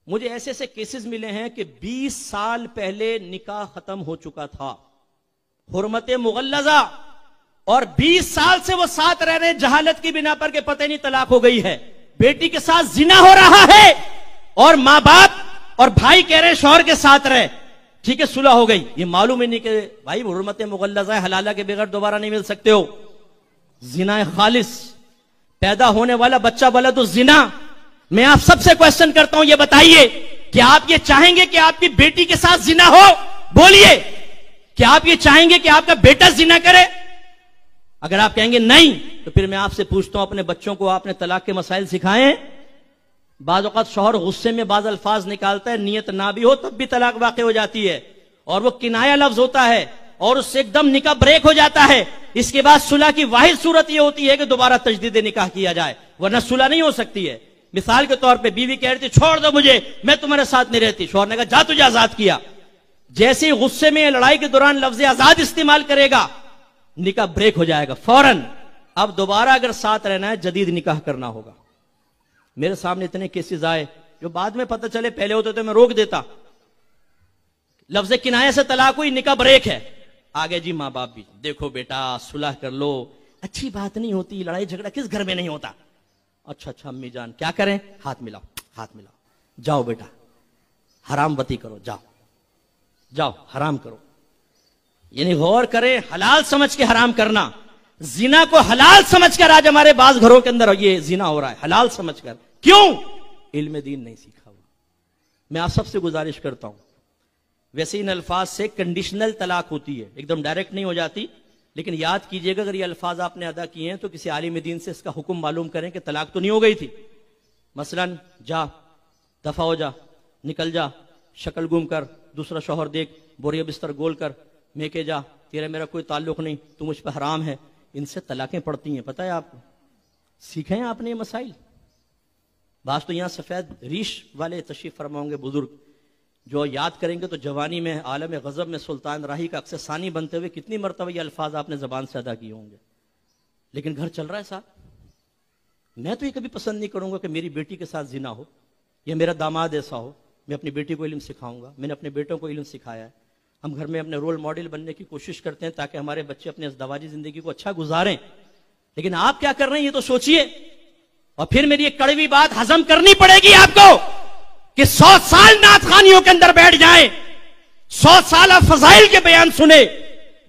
مجھے ایسے ایسے کیسز ملے ہیں کہ 20 سال پہلے نکاح ختم ہو چکا تھا، حرمت مغلظہ، اور 20 سال سے وہ ساتھ رہ رہے جہالت کی بنا پر کہ پتہ نہیں طلاق ہو گئی ہے، بیٹی کے ساتھ زنا ہو رہا ہے، اور ماں باپ اور بھائی کہہ رہے شوہر کے ساتھ رہے، ٹھیک ہے صلح ہو گئی، یہ معلوم ہی نہیں کہ بھائی حرمت مغلظہ ہے، حلالہ کے بغیر دوبارہ نہیں مل سکتے ہو، زنا خالص، پیدا ہونے والا بچہ ولد الزنا۔ میں آپ سب سے کوشچن کرتا ہوں، یہ بتائیے کہ آپ یہ چاہیں گے کہ آپ کی بیٹی کے ساتھ زنا ہو؟ بولیے، کیا آپ یہ چاہیں گے کہ آپ کا بیٹا زنا کرے؟ اگر آپ کہیں گے نہیں، تو پھر میں آپ سے پوچھتا ہوں، اپنے بچوں کو آپ نے طلاق کے مسائل سکھائے ہیں؟ بعض اوقات شوہر غصے میں بعض الفاظ نکالتا ہے، نیت نہ بھی ہو تب بھی طلاق واقع ہو جاتی ہے، اور وہ کنایہ لفظ ہوتا ہے، اور اس سے ایک دم نکاح بریک ہو جاتا ہے۔ اس کے بعد صلح کی واحد صورت یہ ہوتی ہے کہ دوبارہ تجدید نکاح کیا جائے، ورنہ صلح نہیں ہو سکتی ہے۔ مثال کے طور پہ بیوی کہہ رہی تھی چھوڑ دو مجھے، میں تمہارے ساتھ نہیں رہتی، شوہر نے کہا جا تجھے آزاد کیا۔ جیسے ہی غصے میں لڑائی کے دوران لفظ آزاد استعمال کرے گا، نکاح بریک ہو جائے گا فوراً۔ اب دوبارہ اگر ساتھ رہنا ہے، جدید نکاح کرنا ہوگا۔ میرے سامنے اتنے کیسز آئے جو بعد میں پتہ چلے، پہلے ہوتے تو میں روک دیتا، لفظ کنایہ سے طلاق ہوئی، نکاح بریک ہے، آگے جی ماں باپ بھی دیکھو بیٹا صلح کر لو، اچھی بات نہیں ہوتی، لڑائی جھگڑا کس گھر میں نہیں ہوتا؟ اچھا امی جان کیا کریں؟ ہاتھ ملاؤ، ہاتھ ملاؤ، جاؤ بیٹا حرام بتی کرو، جاؤ جاؤ حرام کرو۔ یعنی غور کریں، حلال سمجھ کے حرام کرنا، زنا کو حلال سمجھ کر آج ہمارے بعض گھروں کے اندر یہ زنا ہو رہا ہے، حلال سمجھ کر۔ کیوں؟ علم دین نہیں سیکھا ہوا۔ میں آپ سب سے گزارش کرتا ہوں، ویسے ان الفاظ سے کنڈیشنل طلاق ہوتی ہے، ایک دم ڈائریکٹ نہیں ہو جاتی، لیکن یاد کیجئے گا اگر یہ الفاظ آپ نے ادا کیے ہیں تو کسی عالم دین سے اس کا حکم معلوم کریں کہ طلاق تو نہیں ہو گئی تھی۔ مثلا جا، دفع ہو جا، نکل جا، شکل گم کر، دوسرا شوہر دیکھ، بوریا بستر گول کر، میں کہ جا، تیرا میرا کوئی تعلق نہیں، تو مجھ پہ حرام ہے، ان سے طلاقیں پڑتی ہیں، پتہ ہے آپ کو؟ سیکھیں آپ نے یہ مسائل؟ بعض تو یہاں سفید ریش والے تشریف فرماؤں گے بزرگ، جو یاد کریں گے تو جوانی میں عالم غضب میں سلطان راہی کا اکثر ثانی بنتے ہوئے کتنی مرتبہ یہ الفاظ آپ نے زبان سے ادا کیے ہوں گے۔ لیکن گھر چل رہا ہے صاحب۔ میں تو یہ کبھی پسند نہیں کروں گا کہ میری بیٹی کے ساتھ زنا ہو یا میرا داماد ایسا ہو۔ میں اپنی بیٹی کو علم سکھاؤں گا، میں نے اپنے بیٹوں کو علم سکھایا ہے۔ ہم گھر میں اپنے رول ماڈل بننے کی کوشش کرتے ہیں تاکہ ہمارے بچے اپنے ازدواجی زندگی کو اچھا گزاریں، لیکن آپ کیا کر رہے ہیں یہ تو سوچئے۔ اور پھر میری ایک کڑوی بات ہضم کرنی پڑے گی آپ کو کہ 100 سال نعت خوانیوں کے اندر بیٹھ جائیں، 100 سال آپ فضائل کے بیان سنیں،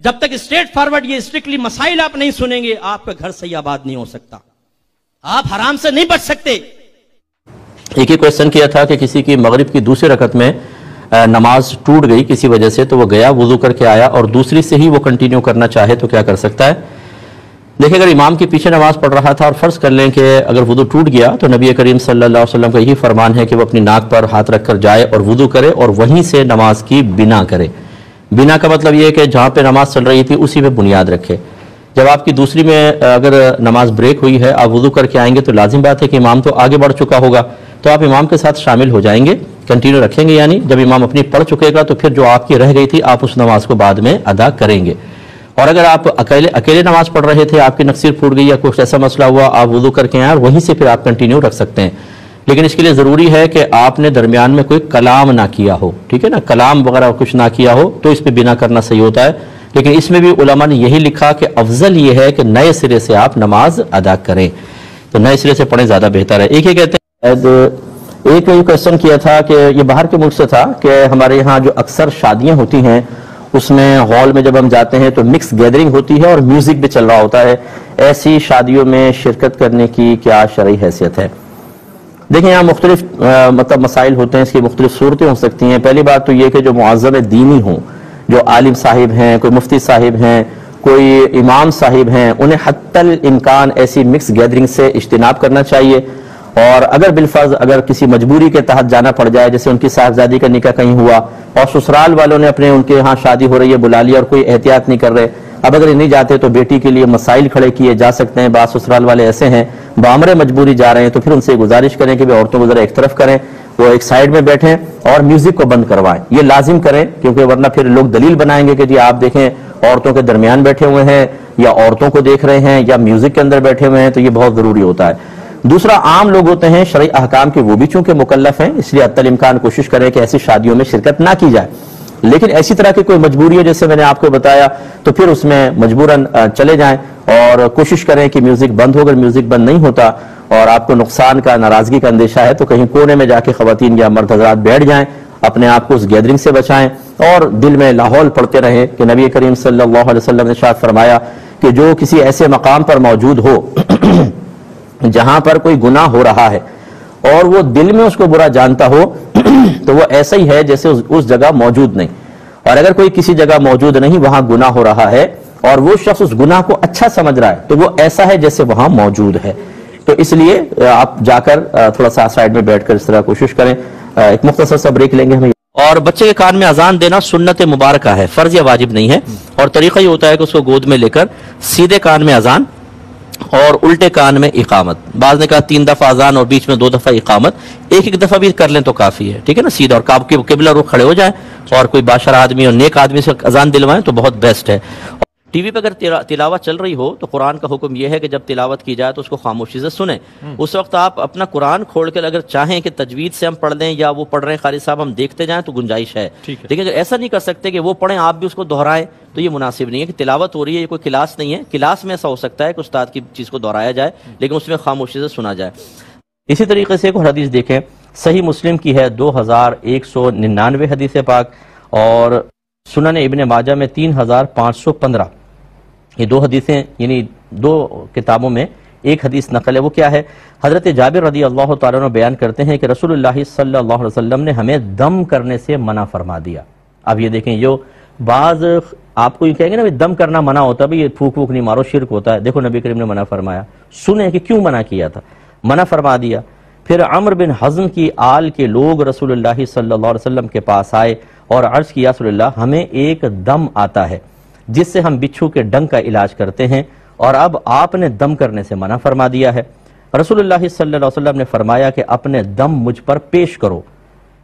جب تک اسٹریٹ فارورڈ یہ اسٹرکٹلی مسائل آپ نہیں سنیں گے، آپ کا گھر صحیح آباد نہیں ہو سکتا، آپ حرام سے نہیں بچ سکتے۔ ایک ہی کوشچن کیا تھا کہ کسی کی مغرب کی دوسری رکعت میں نماز ٹوٹ گئی کسی وجہ سے، تو وہ گیا وضو کر کے آیا اور دوسری سے ہی وہ کنٹینیو کرنا چاہے تو کیا کر سکتا ہے؟ دیکھیں، اگر امام کے پیچھے نماز پڑھ رہا تھا اور فرض کر لیں کہ اگر وضو ٹوٹ گیا تو نبی کریم صلی اللہ علیہ وسلم کا یہی فرمان ہے کہ وہ اپنی ناک پر ہاتھ رکھ کر جائے اور وضو کرے اور وہیں سے نماز کی بنا کرے۔ بنا کا مطلب یہ ہے کہ جہاں پہ نماز چل رہی تھی اسی پہ بنیاد رکھے۔ جب آپ کی دوسری میں اگر نماز بریک ہوئی ہے، آپ وضو کر کے آئیں گے تو لازم بات ہے کہ امام تو آگے بڑھ چکا ہوگا، تو آپ امام کے ساتھ شامل ہو جائیں گے، کنٹینیو رکھیں گے، یعنی جب امام اپنی پڑھ چکے گا تو پھر جو آپ کی رہ گئی تھی آپ اس نماز کو بعد میں ادا کریں گے۔ اور اگر آپ اکیلے نماز پڑھ رہے تھے، آپ کی نقصیر پھوٹ گئی یا کچھ ایسا مسئلہ ہوا، آپ وضو کر کے آئیں اور وہیں سے پھر آپ کنٹینیو رکھ سکتے ہیں، لیکن اس کے لیے ضروری ہے کہ آپ نے درمیان میں کوئی کلام نہ کیا ہو، ٹھیک ہے نا، کلام وغیرہ کچھ نہ کیا ہو تو اس پہ بنا کرنا صحیح ہوتا ہے۔ لیکن اس میں بھی علماء نے یہی لکھا کہ افضل یہ ہے کہ نئے سرے سے آپ نماز ادا کریں، تو نئے سرے سے پڑھیں زیادہ بہتر ہے۔ ایک یہ کہتے ہیں، ایک یہ کویسچن کیا تھا کہ یہ باہر کے ملک سے تھا کہ ہمارے یہاں جو اکثر شادیاں ہوتی ہیں اس میں ہال میں جب ہم جاتے ہیں تو مکس گیدرنگ ہوتی ہے اور میوزک بھی چل رہا ہوتا ہے، ایسی شادیوں میں شرکت کرنے کی کیا شرعی حیثیت ہے؟ دیکھیں، یہاں مختلف مطلب مسائل ہوتے ہیں، اس کی مختلف صورتیں ہو سکتی ہیں۔ پہلی بات تو یہ کہ جو معظم دینی ہوں، جو عالم صاحب ہیں، کوئی مفتی صاحب ہیں، کوئی امام صاحب ہیں، انہیں حتی الامکان ایسی مکس گیدرنگ سے اجتناب کرنا چاہیے، اور اگر بالفرض اگر کسی مجبوری کے تحت جانا پڑ جائے، جیسے ان کی صاحبزادی کا نکاح کہیں ہوا اور سسرال والوں نے اپنے ان کے ہاں شادی ہو رہی ہے بلا لیا اور کوئی احتیاط نہیں کر رہے، اب اگر نہیں جاتے تو بیٹی کے لیے مسائل کھڑے کیے جا سکتے ہیں۔ بعض سسرال والے ایسے ہیں بامر مجبوری جا رہے ہیں، تو پھر ان سے گزارش کریں کہ بھی عورتوں کو ذرا ایک طرف کریں، وہ ایک سائیڈ میں بیٹھیں اور میوزک کو بند کروائیں، یہ لازم کریں، کیونکہ ورنہ پھر لوگ دلیل بنائیں گے کہ جی آپ دیکھیں عورتوں کے درمیان بیٹھے ہوئے ہیں یا عورتوں کو دیکھ رہے ہیں یا میوزک کے اندر بیٹھے ہوئے ہیں، تو یہ بہت ضروری ہوتا ہے۔ دوسرا عام لوگ ہوتے ہیں شرعی احکام کے، وہ بھی چونکہ مکلف ہیں، اس لیے حتی الامکان کوشش کریں کہ ایسی شادیوں میں شرکت نہ کی جائے. لیکن ایسی طرح کی کوئی مجبوری ہے جیسے میں نے آپ کو بتایا تو پھر اس میں مجبوراً چلے جائیں اور کوشش کریں کہ میوزک بند ہو. اگر میوزک بند نہیں ہوتا اور آپ کو نقصان کا، ناراضگی کا اندیشہ ہے تو کہیں کونے میں جا کے خواتین یا مرد حضرات بیٹھ جائیں، اپنے آپ کو اس گیدرنگ سے بچائیں اور دل میں لاحول پڑھتے رہیں کہ نبی کریم صلی اللہ علیہ وسلم نے ارشاد فرمایا کہ جو کسی ایسے مقام پر موجود ہو جہاں پر کوئی گناہ ہو رہا ہے اور وہ دل میں اس کو برا جانتا ہو تو وہ ایسا ہی ہے جیسے اس جگہ موجود نہیں. اور اگر کوئی کسی جگہ موجود نہیں، وہاں گناہ ہو رہا ہے اور وہ شخص اس گناہ کو اچھا سمجھ رہا ہے تو وہ ایسا ہے جیسے وہاں موجود ہے. تو اس لیے آپ جا کر تھوڑا سا سائڈ میں بیٹھ کر اس طرح کوشش کریں. ایک مختصر سا بریک لیں گے ہمیں. اور بچے کے کان میں اذان دینا سنت مبارکہ ہے، فرض یا واجب نہیں ہے. اور طریقہ یہ ہوتا ہے کہ اس کو گود میں لے کر سیدھے کان میں اذان اور الٹے کان میں اقامت. بعض نے کہا 3 دفعہ اذان اور بیچ میں 2 دفعہ اقامت، ایک دفعہ بھی کر لیں تو کافی ہے، ٹھیک ہے نا. سیدھا اور قبلہ رخ کھڑے ہو جائیں اور کوئی باشرہ آدمی اور نیک آدمی سے اذان دلوائیں تو بہت بیسٹ ہے. ٹی وی پہ اگر تلاوت چل رہی ہو تو قرآن کا حکم یہ ہے کہ جب تلاوت کی جائے تو اس کو خاموشی سے سنیں. اس وقت آپ اپنا قرآن کھول کر اگر چاہیں کہ تجوید سے ہم پڑھ دیں یا وہ پڑھ رہے ہیں قاری صاحب ہم دیکھتے جائیں تو گنجائش ہے. لیکن اگر ایسا نہیں کر سکتے کہ وہ پڑھیں آپ بھی اس کو دہرائیں تو یہ مناسب نہیں ہے. کہ تلاوت ہو رہی ہے، یہ کوئی کلاس نہیں ہے. کلاس میں ایسا ہو سکتا ہے کہ استاد کی چیز کو دہرایا جائے لیکن اس میں خاموشی سے سنا جائے. اسی طریقے سے ایک حدیث دیکھیں، صحیح مسلم کی ہے 2199 حدیث پاک اور سنن ابن ماجہ میں 3515. یہ 2 حدیثیں یعنی 2 کتابوں میں ایک حدیث نقل ہے. وہ کیا ہے؟ حضرت جابر رضی اللہ تعالیٰ عنہ بیان کرتے ہیں کہ رسول اللہ صلی اللہ علیہ وسلم نے ہمیں دم کرنے سے منع فرما دیا. اب یہ دیکھیں، جو بعض آپ کو یہ کہیں گے نا دم کرنا منع ہوتا ہے، یہ پھوک نہیں مارو شرک ہوتا ہے. دیکھو نبی کریم نے منع فرمایا، سنیں کہ کیوں منع کیا تھا، منع فرما دیا. پھر عمر بن حزم کی آل کے لوگ رسول اللہ صلی اللہ علیہ وسلم کے پاس آئے اور عرض کیا رسول اللہ ہمیں ایک دم آتا ہے جس سے ہم بچھو کے ڈنگ کا علاج کرتے ہیں اور اب آپ نے دم کرنے سے منع فرما دیا ہے. رسول اللہ صلی اللہ علیہ وسلم نے فرمایا کہ اپنے دم مجھ پر پیش کرو.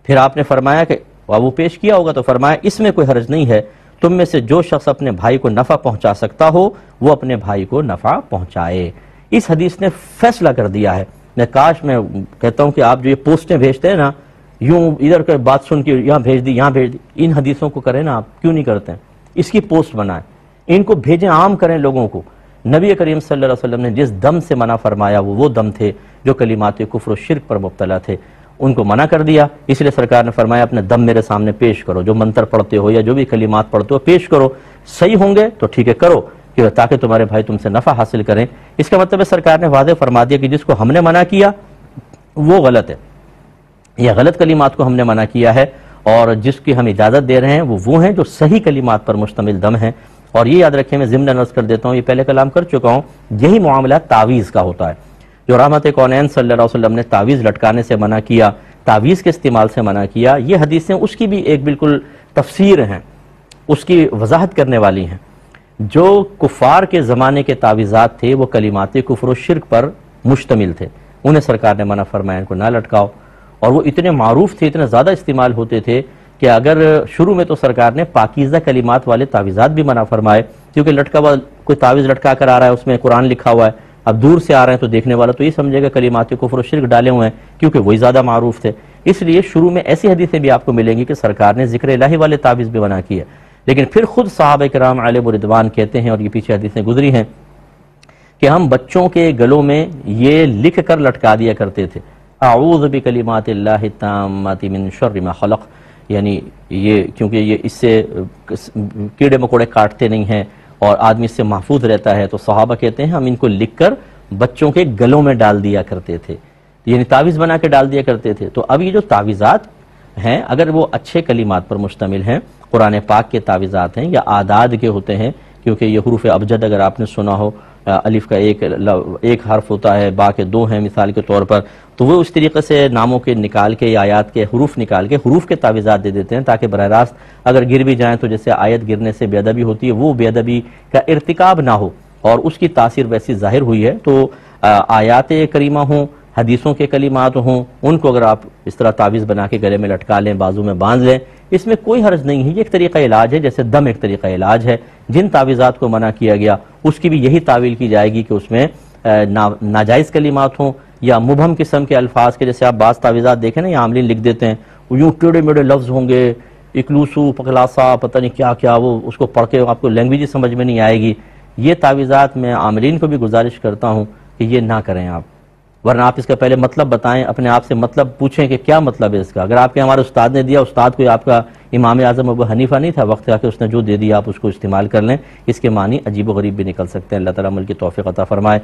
پھر آپ نے فرمایا کہ وہ پیش کیا ہوگا تو فرمایا اس میں کوئی حرج نہیں ہے، تم میں سے جو شخص اپنے بھائی کو نفع پہنچا سکتا ہو وہ اپنے بھائی کو نفع پہنچائے. اس حدیث نے فیصلہ کر دیا ہے. میں کاش میں کہتا ہوں کہ آپ جو یہ پوسٹیں بھیجتے ہیں نا، یوں ادھر کا بات سن کے یہاں بھیج دی یہاں بھیج دی، ان حدیثوں کو کریں نا. آپ کیوں نہیں کرتے ہیں؟ اس کی پوسٹ بنائیں، ان کو بھیجیں، عام کریں لوگوں کو. نبی کریم صلی اللہ علیہ وسلم نے جس دم سے منع فرمایا وہ دم تھے جو کلمات کفر و شرک پر مبتلا تھے، ان کو منع کر دیا. اس لیے سرکار نے فرمایا اپنے دم میرے سامنے پیش کرو، جو منتر پڑھتے ہو یا جو بھی کلمات پڑھتے ہو پیش کرو. صحیح ہوں گے تو ٹھیک ہے کرو، تاکہ تمہارے بھائی تم سے نفع حاصل کریں. اس کا مطلب ہے سرکار نے واضح فرما دیا کہ جس کو ہم نے منع کیا وہ غلط ہے، یا غلط کلمات کو ہم نے منع کیا ہے، اور جس کی ہم اجازت دے رہے ہیں وہ ہیں جو صحیح کلمات پر مشتمل دم ہیں. اور یہ یاد رکھیں، میں ضمن عرض کر دیتا ہوں، یہ پہلے کلام کر چکا ہوں، یہی معاملہ تعویذ کا ہوتا ہے. جو رحمت کونین صلی اللہ علیہ وسلم نے تعویذ لٹکانے سے منع کیا، تعویذ کے استعمال سے منع کیا، یہ حدیثیں اس کی بھی ایک بالکل تفسیر ہیں، اس کی وضاحت کرنے والی ہیں. جو کفار کے زمانے کے تعویذات تھے وہ کلمات کفر و شرک پر مشتمل تھے، انہیں سرکار نے منع فرمایا ان کو نہ لٹکاؤ. اور وہ اتنے معروف تھے، اتنے زیادہ استعمال ہوتے تھے کہ اگر شروع میں تو سرکار نے پاکیزہ کلمات والے تعویذات بھی منع فرمائے، کیونکہ لٹکا ہوا کوئی تعویذ لٹکا کر آ رہا ہے، اس میں قرآن لکھا ہوا ہے، اب دور سے آ رہے ہیں تو دیکھنے والا تو یہ سمجھے گا کلمات کفر و شرک ڈالے ہوئے ہیں، کیونکہ وہی زیادہ معروف تھے. اس لیے شروع میں ایسی حدیثیں بھی آپ کو ملیں گی کہ سرکار نے ذکر الہی والے تعویذ بھی منع کیے. لیکن پھر خود صحابہ کرام علیہم رضوان کہتے ہیں، اور یہ پیچھے حدیثیں گزری ہیں، کہ ہم بچوں کے گلوں میں یہ لکھ کر لٹکا دیا کرتے تھے، اعوذ بکلمات اللہ التامات من شر ما خلق. یعنی یہ کیونکہ یہ اس سے کیڑے مکوڑے کاٹتے نہیں ہیں اور آدمی اس سے محفوظ رہتا ہے، تو صحابہ کہتے ہیں ہم ان کو لکھ کر بچوں کے گلوں میں ڈال دیا کرتے تھے، یعنی تعویذ بنا کے ڈال دیا کرتے تھے. تو اب یہ جو تعویذات ہیں اگر وہ اچھے کلمات پر مشتمل ہیں، قرآن پاک کے تعویذات ہیں یا اعداد کے ہوتے ہیں، کیونکہ یہ حروف ابجد اگر آپ نے سنا ہو، الف کا ایک حرف ہوتا ہے، با کے 2 ہیں مثال کے طور پر، تو وہ اس طریقے سے ناموں کے نکال کے یا آیات کے حروف نکال کے حروف کے تعویذات دے دیتے ہیں، تاکہ براہ راست اگر گر بھی جائیں تو جیسے آیت گرنے سے بے ادبی ہوتی ہے وہ بے ادبی کا ارتکاب نہ ہو، اور اس کی تاثیر ویسی ظاہر ہوئی ہے. تو آیات کریمہ ہوں، حدیثوں کے کلمات ہوں، ان کو اگر آپ اس طرح تعویذ بنا کے گلے میں لٹکا لیں، بازو میں باندھ لیں، اس میں کوئی حرج نہیں ہے. یہ ایک طریقہ علاج ہے، جیسے دم ایک طریقہ علاج ہے. جن تعویذات کو منع کیا گیا اس کی بھی یہی تعویل کی جائے گی کہ اس میں ناجائز کلمات ہوں یا مبہم قسم کے الفاظ کے، جیسے آپ بعض تعویذات دیکھیں نا، یہ عاملین لکھ دیتے ہیں، وہ یوں ٹیڑھے میڑھے لفظ ہوں گے، اکلوسو پکلاسا پتہ نہیں کیا کیا، وہ اس کو پڑھ کے آپ کو لینگویج ہی سمجھ میں نہیں آئے گی. یہ تعویذات میں عاملین کو بھی گزارش کرتا ہوں کہ یہ نہ کریں آپ، ورنہ آپ اس کا پہلے مطلب بتائیں، اپنے آپ سے مطلب پوچھیں کہ کیا مطلب ہے اس کا. اگر آپ کے ہمارے استاد نے دیا، استاد کوئی آپ کا امام اعظم ابو حنیفہ نہیں تھا، وقت آ کے اس نے جو دے دیا آپ اس کو استعمال کر لیں، اس کے معنی عجیب و غریب بھی نکل سکتے ہیں. اللہ تعالیٰ عمل کی توفیق عطا فرمائے.